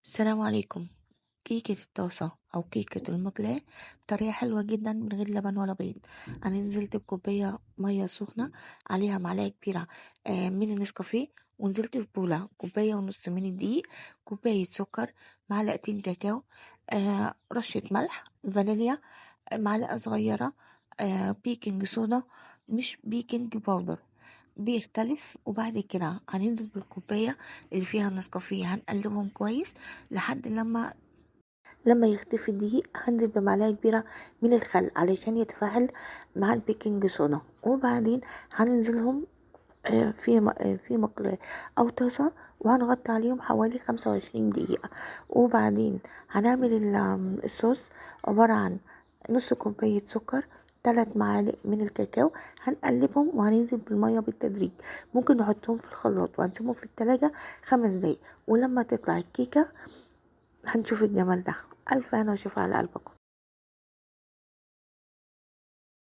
السلام عليكم. كيكة الطاسة أو كيكة المقلاة بطريقة حلوة جدا من غير لبن ولا بيض. أنا نزلت بكوباية مية سخنة عليها معلقة كبيرة من النسكافيه، ونزلت في بولة كوباية ونص من الدقيق، كوباية سكر، معلقتين كاكاو، رشة ملح، فانيليا، معلقة صغيرة بيكنج صودا، مش بيكنج باودر، بيختلف. وبعد كده هننزل بالكوباية اللي فيها النسكافيه، هنقلبهم كويس لحد لما يختفي الدقيق. هنزل بمعلقة كبيرة من الخل علشان يتفاعل مع البيكنج صودا، وبعدين هننزلهم في مقلاة أو طاسة، وهنغطي عليهم حوالي 25 دقيقة. وبعدين هنعمل الصوص عبارة عن نص كوباية سكر، 3 معالق من الكاكاو. هنقلبهم وهننزل بالمية بالتدريج، ممكن نحطهم في الخلاط وهنسيبهم في التلاجة 5 دقايق. ولما تطلع الكيكة هنشوف الجمال ده. ألف هنا وشوف على قلبكم.